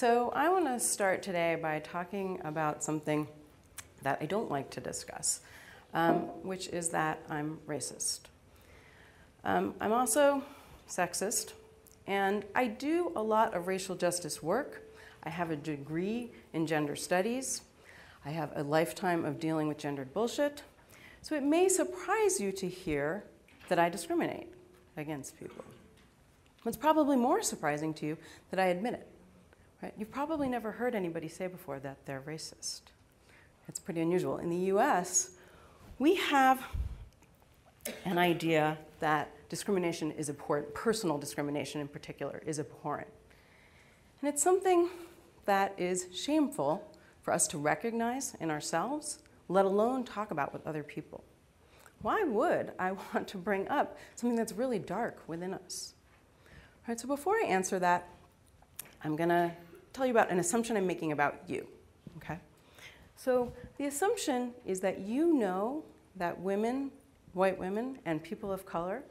So I want to start today by talking about something that I don't like to discuss, which is that I'm racist. I'm also sexist, and I do a lot of racial justice work. I have a degree in gender studies. I have a lifetime of dealing with gendered bullshit. So it may surprise you to hear that I discriminate against people. It's probably more surprising to you that I admit it. Right? You've probably never heard anybody say before that they're racist. It's pretty unusual. In the US, we have an idea that discrimination is abhorrent, personal discrimination in particular is abhorrent. And it's something that is shameful for us to recognize in ourselves, let alone talk about with other people. Why would I want to bring up something that's really dark within us? All right, so before I answer that, I'm going to tell you about an assumption I'm making about you. Okay? So the assumption is that you know that women, white women, and people of color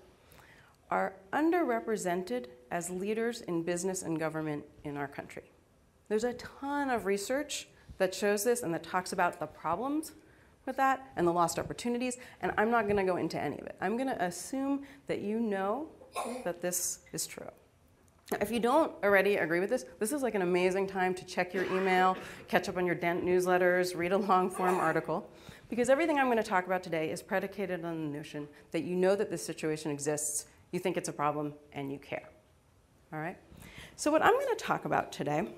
are underrepresented as leaders in business and government in our country. There's a ton of research that shows this and that talks about the problems with that and the lost opportunities, and I'm not going to go into any of it. I'm going to assume that you know that this is true. Now, if you don't already agree with this, this is like an amazing time to check your email, catch up on your Dent newsletters, read a long-form article, because everything I'm going to talk about today is predicated on the notion that you know that this situation exists, you think it's a problem, and you care. All right? So what I'm going to talk about today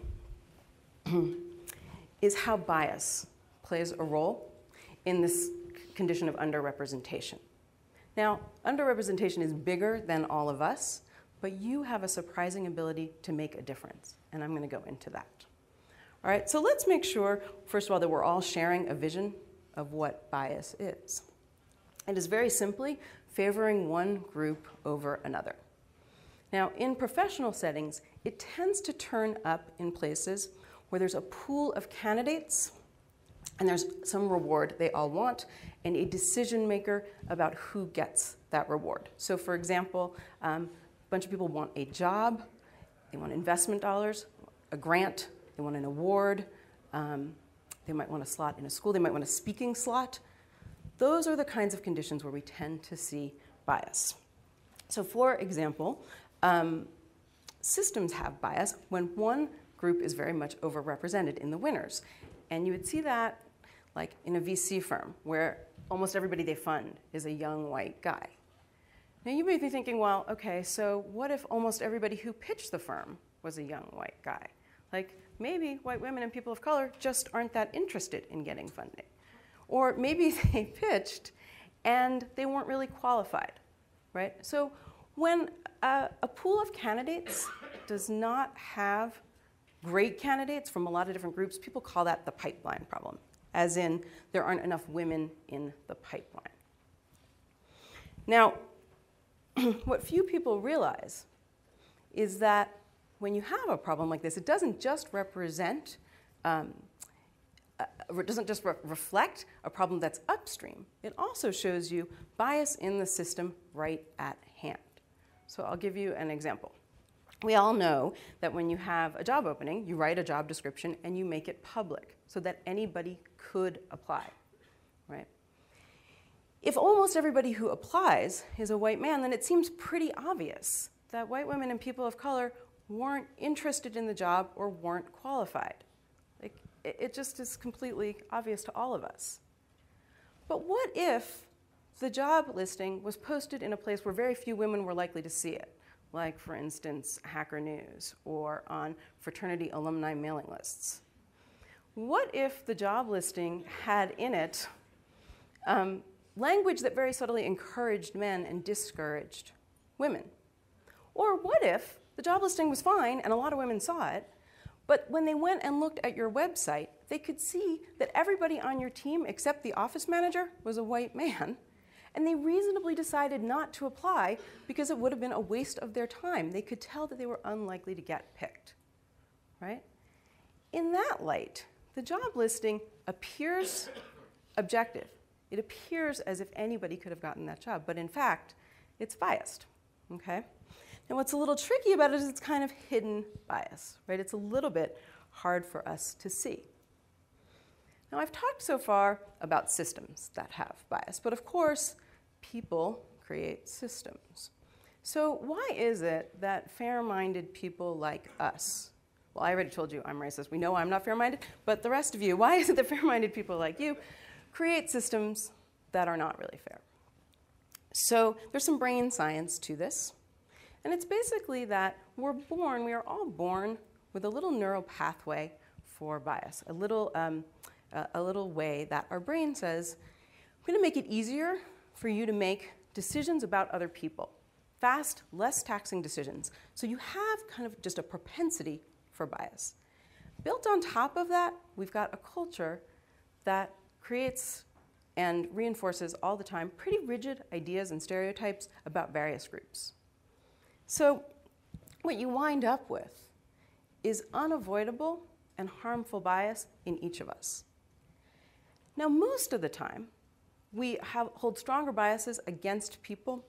is how bias plays a role in this condition of underrepresentation. Now, underrepresentation is bigger than all of us, but you have a surprising ability to make a difference, and I'm going to go into that. All right, so let's make sure, first of all, that we're all sharing a vision of what bias is. It is very simply favoring one group over another. Now, in professional settings, it tends to turn up in places where there's a pool of candidates and there's some reward they all want and a decision maker about who gets that reward. So for example, a bunch of people want a job, they want investment dollars, a grant, they want an award, they might want a slot in a school, they might want a speaking slot. Those are the kinds of conditions where we tend to see bias. So for example, systems have bias when one group is very much overrepresented in the winners. And you would see that like in a VC firm where almost everybody they fund is a young white guy. Now you may be thinking, well, okay, so what if almost everybody who pitched the firm was a young white guy? Like maybe white women and people of color just aren't that interested in getting funding. Or maybe they pitched and they weren't really qualified, right? So when a pool of candidates does not have great candidates from a lot of different groups, people call that the pipeline problem, as in there aren't enough women in the pipeline. Now, what few people realize is that when you have a problem like this, it doesn't just represent, reflect a problem that's upstream. It also shows you bias in the system right at hand. So I'll give you an example. We all know that when you have a job opening, you write a job description and you make it public so that anybody could apply, right? If almost everybody who applies is a white man, then it seems pretty obvious that white women and people of color weren't interested in the job or weren't qualified. Like, it just is completely obvious to all of us. But what if the job listing was posted in a place where very few women were likely to see it? Like, for instance, Hacker News or on fraternity alumni mailing lists. What if the job listing had in it language that very subtly encouraged men and discouraged women? Or what if the job listing was fine and a lot of women saw it, but when they went and looked at your website, they could see that everybody on your team except the office manager was a white man, and they reasonably decided not to apply because it would have been a waste of their time. They could tell that they were unlikely to get picked, right? In that light, the job listing appears objective. It appears as if anybody could have gotten that job, but in fact, it's biased, okay? And what's a little tricky about it is it's kind of hidden bias, right? It's a little bit hard for us to see. Now, I've talked so far about systems that have bias, but of course, people create systems. So why is it that fair-minded people like us, well, I already told you I'm racist. We know I'm not fair-minded, but the rest of you, why is it that fair-minded people like you create systems that are not really fair? So there's some brain science to this. And it's basically that we are all born with a little neural pathway for bias, a little way that our brain says, I'm going to make it easier for you to make decisions about other people. Fast, less taxing decisions. So you have kind of just a propensity for bias. Built on top of that, we've got a culture that creates and reinforces all the time pretty rigid ideas and stereotypes about various groups. So what you wind up with is unavoidable and harmful bias in each of us. Now, most of the time, we hold stronger biases against people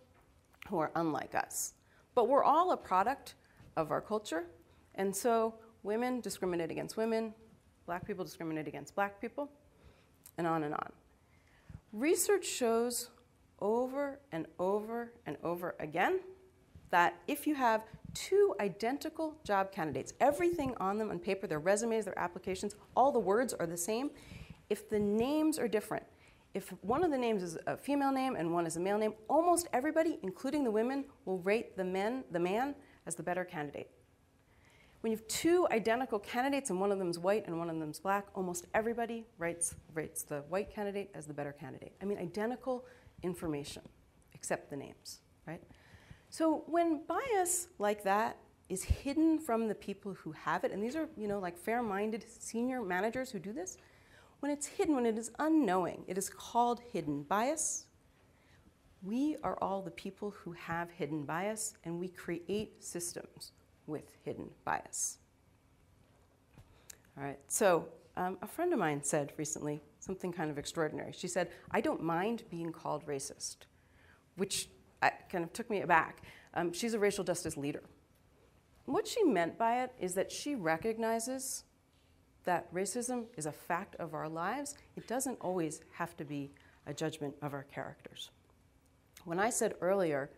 who are unlike us. But we're all a product of our culture, and so women discriminate against women, black people discriminate against black people, and on and on. Research shows over and over and over again that if you have two identical job candidates, everything on them on paper, their resumes, their applications, all the words are the same, if the names are different, if one of the names is a female name and one is a male name, almost everybody, including the women, will rate the man as the better candidate. When you have two identical candidates and one of them is white and one of them is black, almost everybody rates the white candidate as the better candidate. I mean, identical information, except the names, right? So when bias like that is hidden from the people who have it, and these are, like fair-minded senior managers who do this, when it's hidden, when it is unknowing, it is called hidden bias. We are all the people who have hidden bias, and we create systems with hidden bias. All right, so a friend of mine said recently something kind of extraordinary. She said, I don't mind being called racist, which kind of took me aback. She's a racial justice leader. What she meant by it is that she recognizes that racism is a fact of our lives. It doesn't always have to be a judgment of our characters. When I said earlier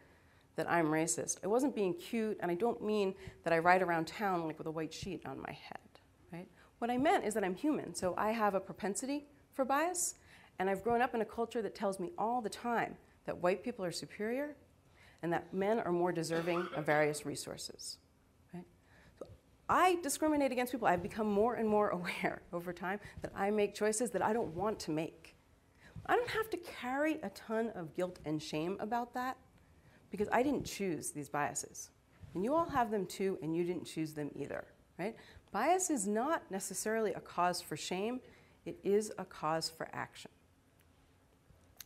that I'm racist, I wasn't being cute, and I don't mean that I ride around town like with a white sheet on my head, right? What I meant is that I'm human, so I have a propensity for bias, and I've grown up in a culture that tells me all the time that white people are superior and that men are more deserving of various resources. I discriminate against people. I've become more and more aware over time that I make choices that I don't want to make. I don't have to carry a ton of guilt and shame about that because I didn't choose these biases. And you all have them too, and you didn't choose them either, right? Bias is not necessarily a cause for shame. It is a cause for action.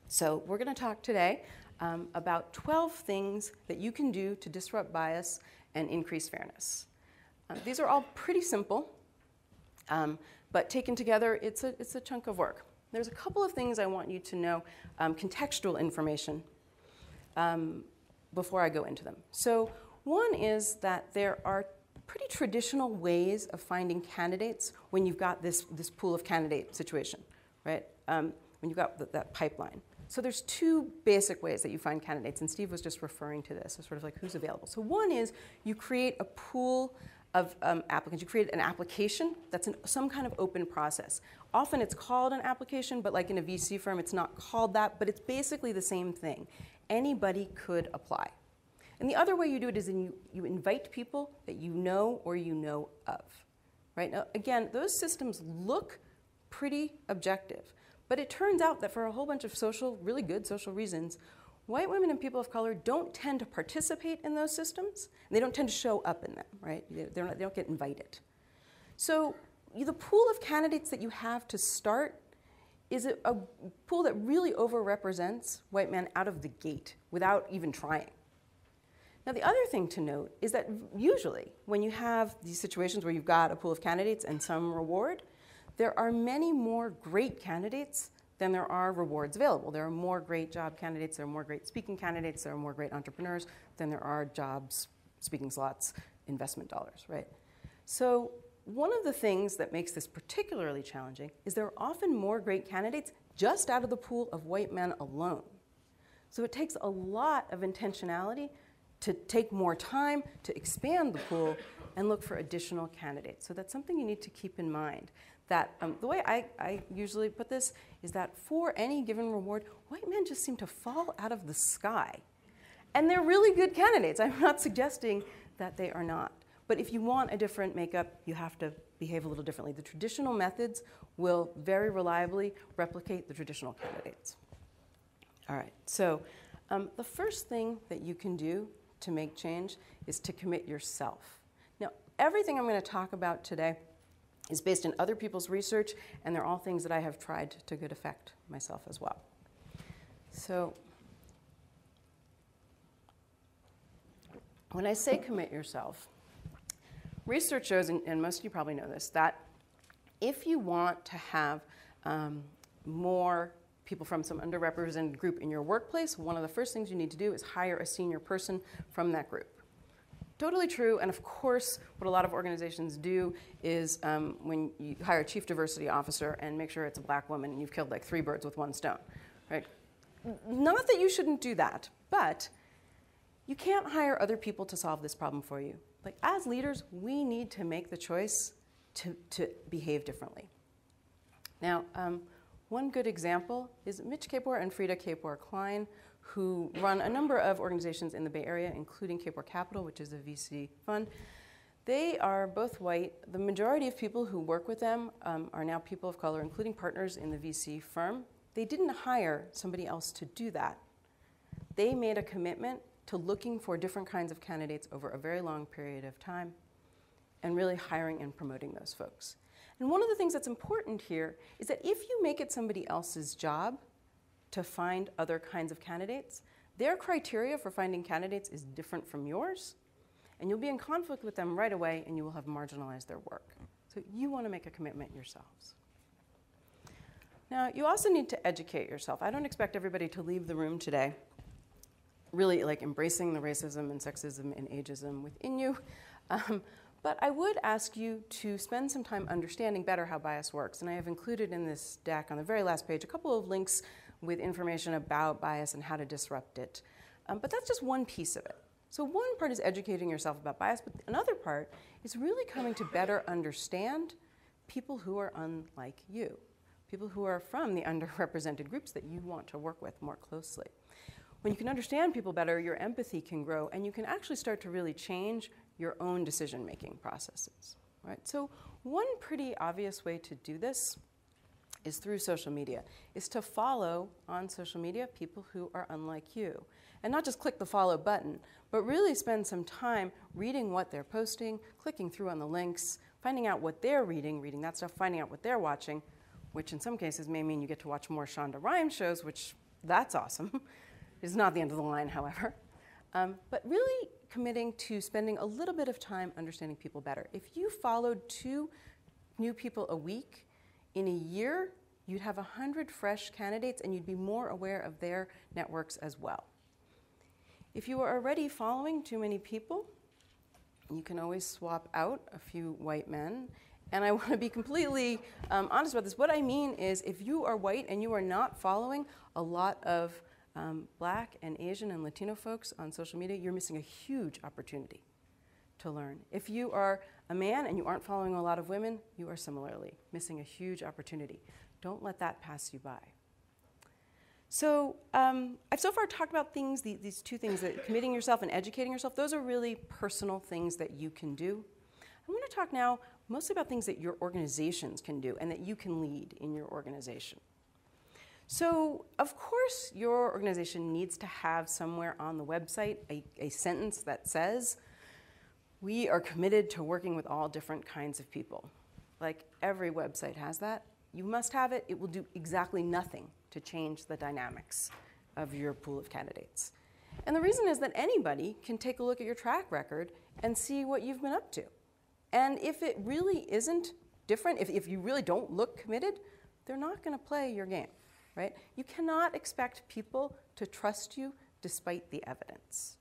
So we're going to talk today about 12 things that you can do to disrupt bias and increase fairness. These are all pretty simple, but taken together, it's a chunk of work. There's a couple of things I want you to know, contextual information, before I go into them. So one is that there are pretty traditional ways of finding candidates when you've got this pool of candidate situation, right? When you've got that pipeline. So there's two basic ways that you find candidates, and Steve was just referring to this, so sort of like who's available. So one is you create a pool of applicants. You create an application that's some kind of open process. Often it's called an application, but like in a VC firm, it's not called that, but it's basically the same thing. Anybody could apply. And the other way you do it is you invite people that you know or you know of. Right? Now, again, those systems look pretty objective, but it turns out that for a whole bunch of really good social reasons, white women and people of color don't tend to participate in those systems. And they don't tend to show up in them, right? They don't get invited. So the pool of candidates that you have to start is a pool that really overrepresents white men out of the gate without even trying. Now, the other thing to note is that usually when you have these situations where you've got a pool of candidates and some reward, there are many more great candidates than there are rewards available. There are more great job candidates, there are more great speaking candidates, there are more great entrepreneurs than there are jobs, speaking slots, investment dollars, right? So one of the things that makes this particularly challenging is there are often more great candidates just out of the pool of white men alone. So it takes a lot of intentionality to take more time to expand the pool and look for additional candidates. So that's something you need to keep in mind. That the way I usually put this is that for any given reward, white men just seem to fall out of the sky. And they're really good candidates. I'm not suggesting that they are not. But if you want a different makeup, you have to behave a little differently. The traditional methods will very reliably replicate the traditional candidates. All right, so the first thing that you can do to make change is to commit yourself. Now, everything I'm going to talk about today is based on other people's research, and they're all things that I have tried to good effect myself as well. So when I say commit yourself, research shows, and most of you probably know this, that if you want to have more people from some underrepresented group in your workplace, one of the first things you need to do is hire a senior person from that group. Totally true, and of course, what a lot of organizations do is when you hire a chief diversity officer and make sure it's a black woman, and you've killed like 3 birds with 1 stone, right? Not that you shouldn't do that, but you can't hire other people to solve this problem for you. Like, as leaders, we need to make the choice to behave differently. Now, one good example is Mitch Kapor and Frida Kapor-Klein, who run a number of organizations in the Bay Area, including Kapor Capital, which is a VC fund. They are both white. The majority of people who work with them are now people of color, including partners in the VC firm. They didn't hire somebody else to do that. They made a commitment to looking for different kinds of candidates over a very long period of time and really hiring and promoting those folks. And one of the things that's important here is that if you make it somebody else's job to find other kinds of candidates, their criteria for finding candidates is different from yours, and you'll be in conflict with them right away, and you will have marginalized their work. So you want to make a commitment yourselves. Now, you also need to educate yourself. I don't expect everybody to leave the room today really like embracing the racism and sexism and ageism within you. But I would ask you to spend some time understanding better how bias works. And I have included in this deck on the very last page a couple of links with information about bias and how to disrupt it. But that's just one piece of it. So one part is educating yourself about bias, but another part is really coming to better understand people who are unlike you, people who are from the underrepresented groups that you want to work with more closely. When you can understand people better, your empathy can grow, and you can actually start to really change your own decision-making processes, right? So one pretty obvious way to do this is through social media, is to follow on social media people who are unlike you. And not just click the follow button, but really spend some time reading what they're posting, clicking through on the links, finding out what they're reading that stuff, finding out what they're watching, which in some cases may mean you get to watch more Shonda Rhimes shows, which that's awesome. It's not the end of the line, however. But really committing to spending a little bit of time understanding people better. If you followed 2 new people a week, in a year, you'd have 100 fresh candidates, and you'd be more aware of their networks as well. If you are already following too many people, you can always swap out a few white men. And I want to be completely honest about this. What I mean is, if you are white and you are not following a lot of Black and Asian and Latino folks on social media, you're missing a huge opportunity to learn. If you are a man and you aren't following a lot of women, you are similarly missing a huge opportunity. Don't let that pass you by. So I've so far talked about things, these 2 things, that committing yourself and educating yourself. Those are really personal things that you can do. I'm going to talk now mostly about things that your organizations can do and that you can lead in your organization. So, of course, your organization needs to have somewhere on the website a sentence that says, we are committed to working with all different kinds of people. Like, every website has that. You must have it. It will do exactly nothing to change the dynamics of your pool of candidates. And the reason is that anybody can take a look at your track record and see what you've been up to. And if it really isn't different, if you really don't look committed, they're not going to play your game. Right? You cannot expect people to trust you despite the evidence.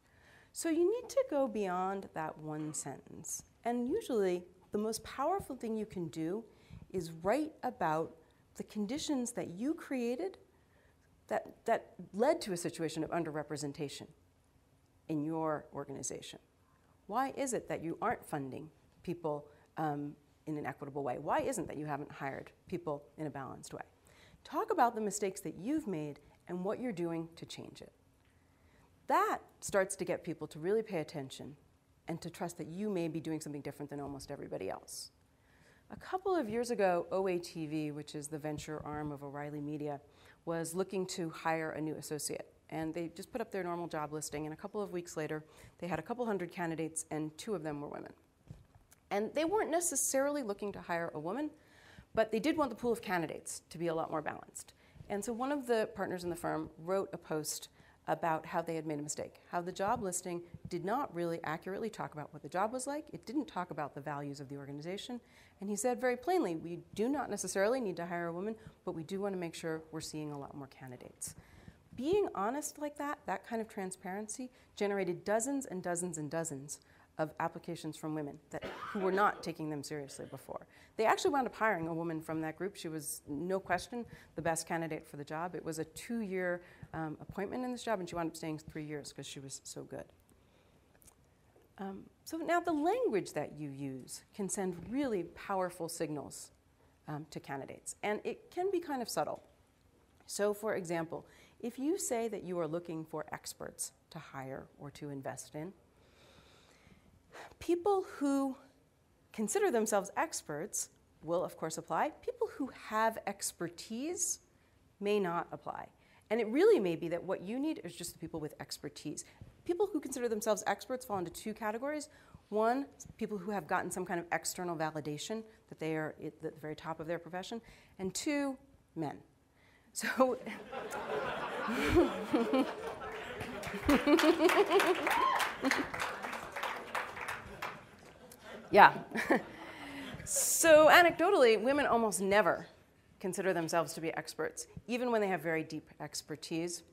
So you need to go beyond that one sentence and usually the most powerful thing you can do is write about the conditions that you created that led to a situation of underrepresentation in your organization. Why is it that you aren't funding people in an equitable way? Why isn't it that you haven't hired people in a balanced way? Talk about the mistakes that you've made and what you're doing to change it. That starts to get people to really pay attention and to trust that you may be doing something different than almost everybody else. A couple of years ago, OATV, which is the venture arm of O'Reilly Media, was looking to hire a new associate. And they just put up their normal job listing, and a couple of weeks later, they had a couple hundred candidates, and 2 of them were women. And they weren't necessarily looking to hire a woman, but they did want the pool of candidates to be a lot more balanced. And so one of the partners in the firm wrote a post about how they had made a mistake, how the job listing did not really accurately talk about what the job was like. It didn't talk about the values of the organization. And he said very plainly, we do not necessarily need to hire a woman, but we do want to make sure we're seeing a lot more candidates. Being honest like that kind of transparency, generated dozens and dozens and dozens of applications from women who were not taking them seriously before. They actually wound up hiring a woman from that group. She was, no question, the best candidate for the job. It was a 2-year appointment in this job, and she wound up staying 3 years because she was so good. So now the language that you use can send really powerful signals to candidates, and it can be kind of subtle. So for example, if you say that you are looking for experts to hire or to invest in, people who consider themselves experts will, of course, apply. People who have expertise may not apply. And it really may be that what you need is just the people with expertise. People who consider themselves experts fall into 2 categories. One, people who have gotten some kind of external validation that they are at the very top of their profession. And 2, men. So yeah. So anecdotally, women almost never consider themselves to be experts, even when they have very deep expertise.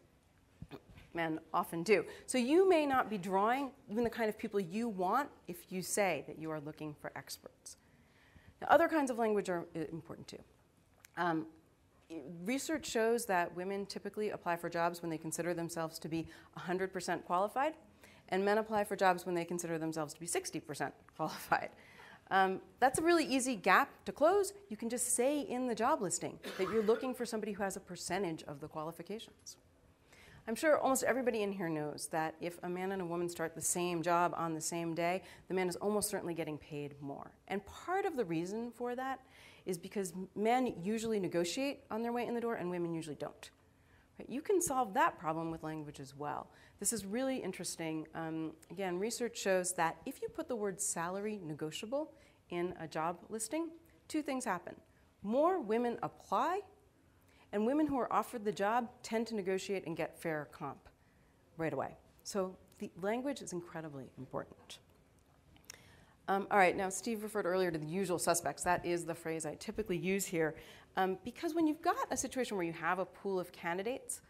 Men often do. So you may not be drawing even the kind of people you want if you say that you are looking for experts. Now, other kinds of language are important too. Research shows that women typically apply for jobs when they consider themselves to be 100% qualified, and men apply for jobs when they consider themselves to be 60% qualified. That's a really easy gap to close. You can just say in the job listing that you're looking for somebody who has a percentage of the qualifications. I'm sure almost everybody in here knows that if a man and a woman start the same job on the same day, the man is almost certainly getting paid more. And part of the reason for that is because men usually negotiate on their way in the door and women usually don't. Right? You can solve that problem with language as well. This is really interesting. Again, research shows that if you put the word salary negotiable in a job listing, 2 things happen. More women apply, and women who are offered the job tend to negotiate and get fair comp right away. So the language is incredibly important. All right, now Steve referred earlier to the usual suspects. That is the phrase I typically use here. Because when you've got a situation where you have a pool of candidates,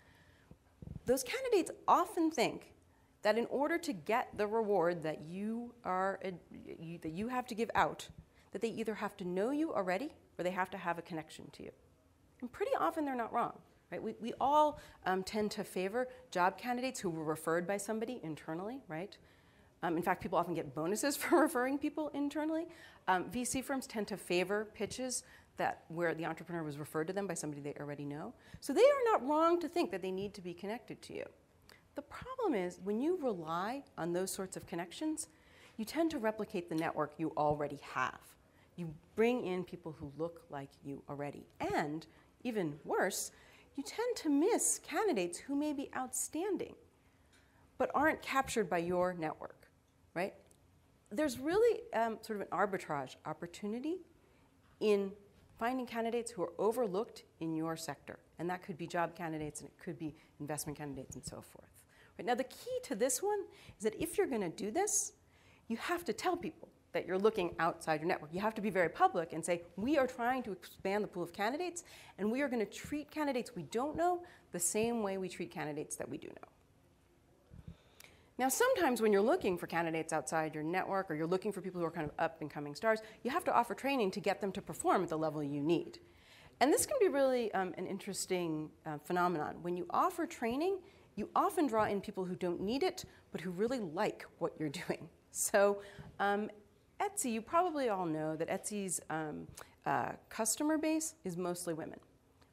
those candidates often think that in order to get the reward that you have to give out, that they either have to know you already or they have to have a connection to you. And pretty often they're not wrong. Right? We all tend to favor job candidates who were referred by somebody internally, right? In fact, people often get bonuses for referring people internally. VC firms tend to favor pitches where the entrepreneur was referred to them by somebody they already know. So they are not wrong to think that they need to be connected to you. The problem is when you rely on those sorts of connections, you tend to replicate the network you already have. You bring in people who look like you already. And even worse, you tend to miss candidates who may be outstanding but aren't captured by your network, right? There's really sort of an arbitrage opportunity in finding candidates who are overlooked in your sector. And that could be job candidates, and it could be investment candidates, and so forth. Right? Now, the key to this one is that if you're going to do this, you have to tell people that you're looking outside your network. You have to be very public and say, we are trying to expand the pool of candidates, and we are going to treat candidates we don't know the same way we treat candidates that we do know. Now, sometimes when you're looking for candidates outside your network, or you're looking for people who are kind of up-and-coming stars, you have to offer training to get them to perform at the level you need. And this can be really an interesting phenomenon. When you offer training, you often draw in people who don't need it, but who really like what you're doing. So Etsy, you probably all know that Etsy's customer base is mostly women.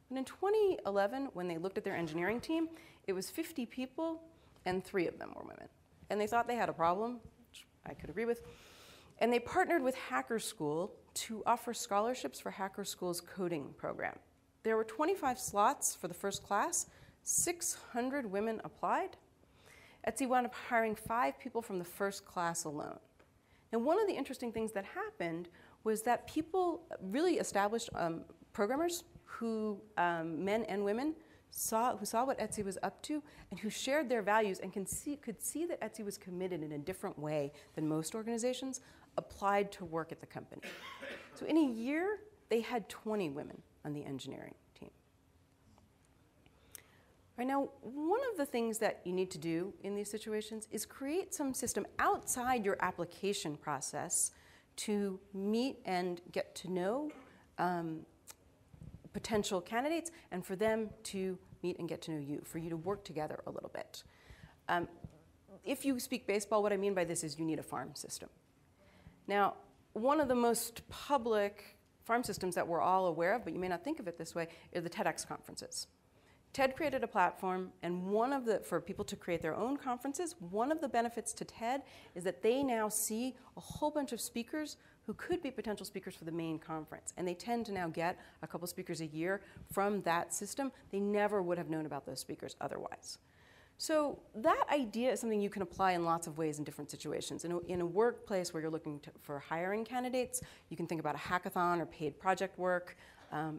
And in 2011, when they looked at their engineering team, it was 50 people, and 3 of them were women. And they thought they had a problem, which I could agree with. And they partnered with Hacker School to offer scholarships for Hacker School's coding program. There were 25 slots for the first class. 600 women applied. Etsy wound up hiring 5 people from the first class alone. And one of the interesting things that happened was that people, really established programmers who, men and women, who saw what Etsy was up to and who shared their values and could see that Etsy was committed in a different way than most organizations, applied to work at the company. So in a year, they had 20 women on the engineering team. Right now, one of the things that you need to do in these situations is create some system outside your application process to meet and get to know potential candidates, and for them to meet and get to know you, for you to work together a little bit. If you speak baseball, what I mean by this is you need a farm system. Now, one of the most public farm systems that we're all aware of, but you may not think of it this way, are the TEDx conferences. TED created a platform, and for people to create their own conferences, one of the benefits to TED is that they now see a whole bunch of speakers who could be potential speakers for the main conference. And they tend to now get a couple speakers a year from that system. They never would have known about those speakers otherwise. So that idea is something you can apply in lots of ways in different situations. In a workplace where you're looking for hiring candidates, you can think about a hackathon or paid project work.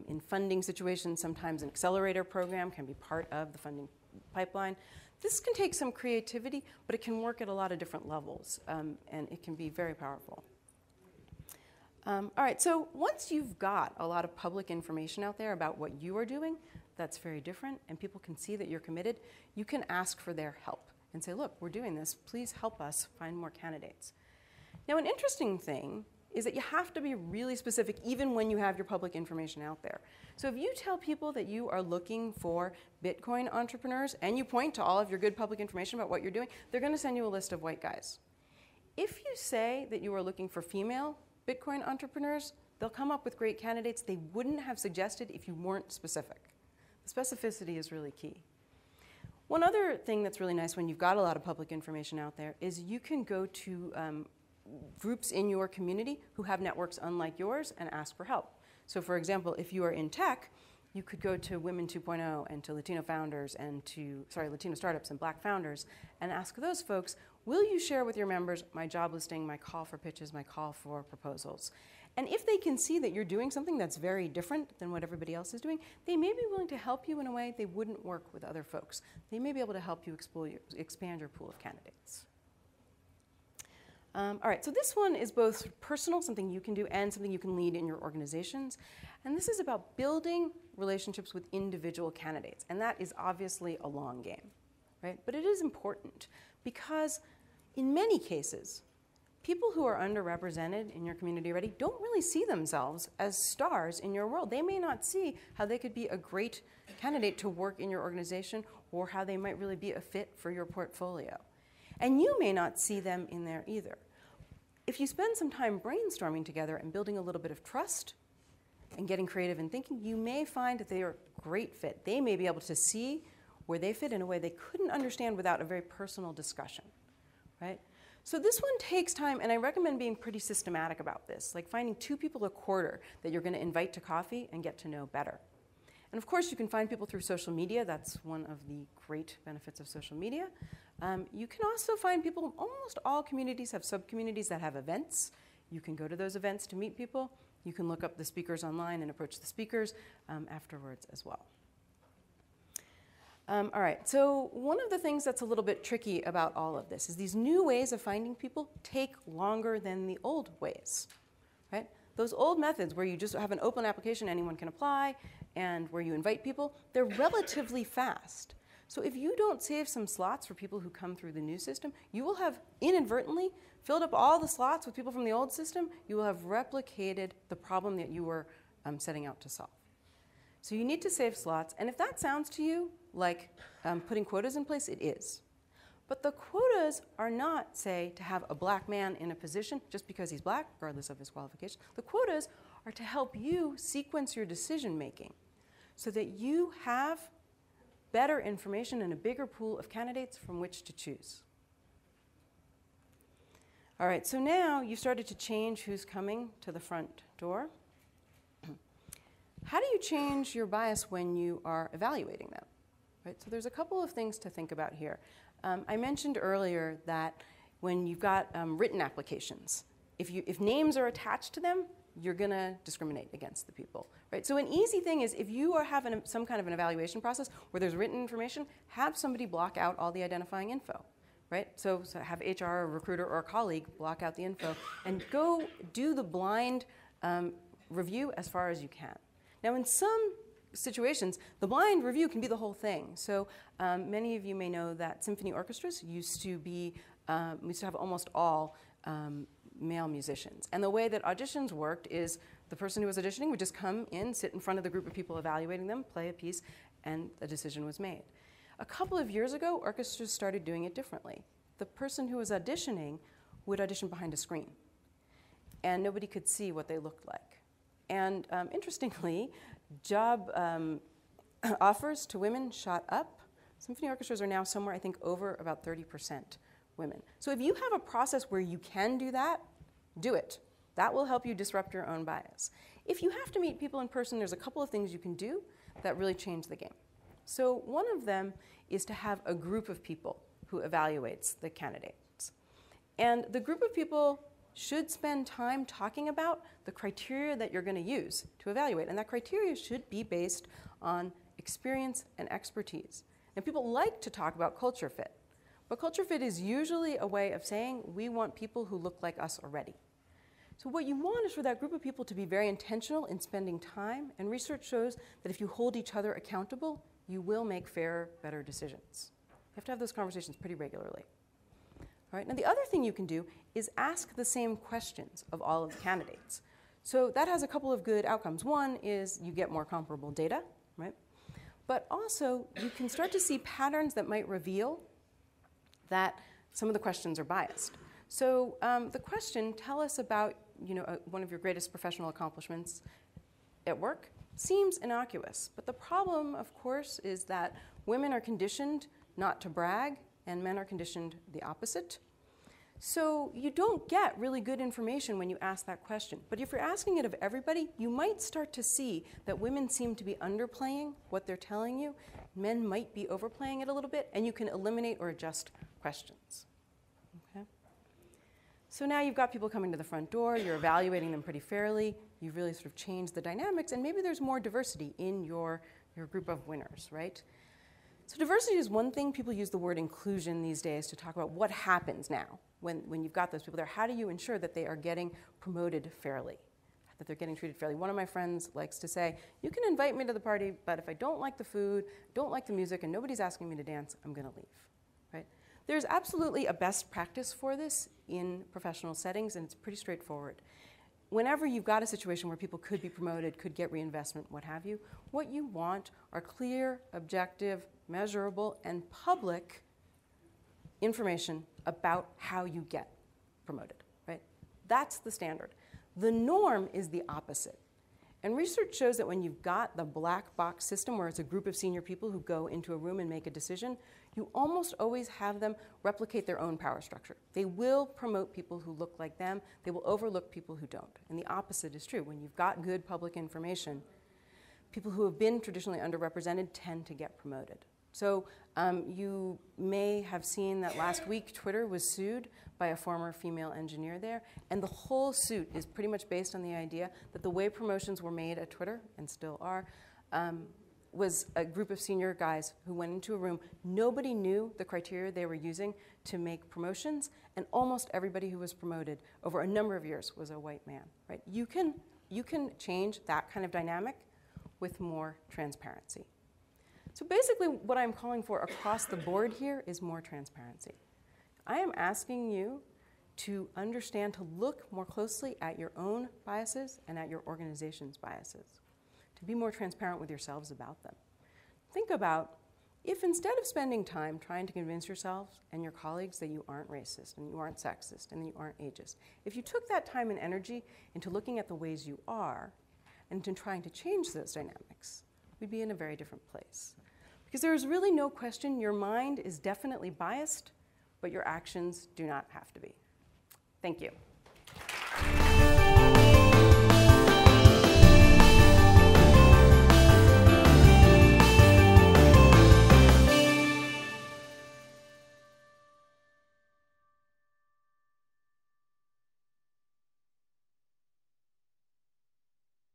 In funding situations, sometimes an accelerator program can be part of the funding pipeline. This can take some creativity, but it can work at a lot of different levels, and it can be very powerful. All right, so once you've got a lot of public information out there about what you are doing, that's very different, and people can see that you're committed, you can ask for their help and say, look, we're doing this, please help us find more candidates. Now, an interesting thing is that you have to be really specific even when you have your public information out there. So if you tell people that you are looking for Bitcoin entrepreneurs and you point to all of your good public information about what you're doing, they're going to send you a list of white guys. If you say that you are looking for female Bitcoin entrepreneurs, they'll come up with great candidates they wouldn't have suggested if you weren't specific. The specificity is really key. One other thing that's really nice when you've got a lot of public information out there is you can go to groups in your community who have networks unlike yours and ask for help. So for example, if you are in tech, you could go to Women 2.0 and to Latino founders and to, Latino startups and Black founders and ask those folks, will you share with your members my job listing, my call for pitches, my call for proposals? And if they can see that you're doing something that's very different than what everybody else is doing, they may be willing to help you in a way they wouldn't work with other folks. They may be able to help you expand your pool of candidates. All right, so this one is both personal, something you can do, and something you can lead in your organizations. And this is about building relationships with individual candidates. And that is obviously a long game, right? But it is important because in many cases, people who are underrepresented in your community already don't really see themselves as stars in your world. They may not see how they could be a great candidate to work in your organization or how they might really be a fit for your portfolio. And you may not see them in there either. If you spend some time brainstorming together and building a little bit of trust and getting creative and thinking, you may find that they are a great fit. They may be able to see where they fit in a way they couldn't understand without a very personal discussion, right? So this one takes time, and I recommend being pretty systematic about this, like finding 2 people a quarter that you're going to invite to coffee and get to know better. And of course, you can find people through social media. That's one of the great benefits of social media. You can also find people, almost all communities have sub-communities that have events. You can go to those events to meet people. You can look up the speakers online and approach the speakers afterwards as well. All right, so one of the things that's a little bit tricky about all of this is these new ways of finding people take longer than the old ways, right? Those old methods where you just have an open application, anyone can apply, and where you invite people, they're relatively fast. So if you don't save some slots for people who come through the new system, you will have inadvertently filled up all the slots with people from the old system. You will have replicated the problem that you were setting out to solve. So you need to save slots. And if that sounds to you like putting quotas in place, it is. But the quotas are not, say, to have a black man in a position just because he's black, regardless of his qualifications. The quotas are to help you sequence your decision making so that you have better information and a bigger pool of candidates from which to choose. All right, so now you've started to change who's coming to the front door. How do you change your bias when you are evaluating them? Right, so there's a couple of things to think about here. I mentioned earlier that when you've got written applications, if names are attached to them, you're going to discriminate against the people. Right? So an easy thing is if you are having some kind of an evaluation process where there's written information, have somebody block out all the identifying info. Right? So have HR, a recruiter, or a colleague block out the info and go do the blind review as far as you can. Now, in some situations, the blind review can be the whole thing. So many of you may know that symphony orchestras used to have almost all male musicians. And the way that auditions worked is the person who was auditioning would just come in, sit in front of the group of people evaluating them, play a piece, and a decision was made. A couple of years ago, orchestras started doing it differently. The person who was auditioning would audition behind a screen, and nobody could see what they looked like. And interestingly, job offers to women shot up. Symphony orchestras are now somewhere, I think, over about 30% women. So if you have a process where you can do that, do it. That will help you disrupt your own bias. If you have to meet people in person, there's a couple of things you can do that really change the game. So one of them is to have a group of people who evaluates the candidates. And the group of people should spend time talking about the criteria that you're going to use to evaluate. And that criteria should be based on experience and expertise. And people like to talk about culture fit. But culture fit is usually a way of saying we want people who look like us already. So what you want is for that group of people to be very intentional in spending time. And research shows that if you hold each other accountable, you will make fairer, better decisions. You have to have those conversations pretty regularly. All right, now the other thing you can do is ask the same questions of all of the candidates. So that has a couple of good outcomes. One is you get more comparable data, right? But also you can start to see patterns that might reveal that some of the questions are biased. So the question, tell us about one of your greatest professional accomplishments at work, seems innocuous. But the problem, of course, is that women are conditioned not to brag, and men are conditioned the opposite. So you don't get really good information when you ask that question. But if you're asking it of everybody, you might start to see that women seem to be underplaying what they're telling you. Men might be overplaying it a little bit, and you can eliminate or adjust questions. Okay? So now you've got people coming to the front door, you're evaluating them pretty fairly, you've really sort of changed the dynamics, and maybe there's more diversity in your group of winners, right? So diversity is one thing. People use the word inclusion these days to talk about what happens now when you've got those people there. How do you ensure that they are getting promoted fairly, that they're getting treated fairly? One of my friends likes to say, you can invite me to the party, but if I don't like the food, don't like the music, and nobody's asking me to dance, I'm going to leave, right? There's absolutely a best practice for this in professional settings, and it's pretty straightforward. Whenever you've got a situation where people could be promoted, could get reinvestment, what have you, what you want are clear, objective, measurable, and public information about how you get promoted, right? That's the standard. The norm is the opposite. And research shows that when you've got the black box system where it's a group of senior people who go into a room and make a decision, you almost always have them replicate their own power structure. They will promote people who look like them. They will overlook people who don't. And the opposite is true. When you've got good public information, people who have been traditionally underrepresented tend to get promoted. So you may have seen that last week Twitter was sued by a former female engineer there, and the whole suit is pretty much based on the idea that the way promotions were made at Twitter, and still are, was a group of senior guys who went into a room. Nobody knew the criteria they were using to make promotions, and almost everybody who was promoted over a number of years was a white man. Right? You can change that kind of dynamic with more transparency. So basically what I'm calling for across the board here is more transparency. I am asking you to understand, to look more closely at your own biases and at your organization's biases, to be more transparent with yourselves about them. Think about if instead of spending time trying to convince yourselves and your colleagues that you aren't racist and you aren't sexist and that you aren't ageist, if you took that time and energy into looking at the ways you are and into trying to change those dynamics, we'd be in a very different place. Because there is really no question your mind is definitely biased, but your actions do not have to be. Thank you.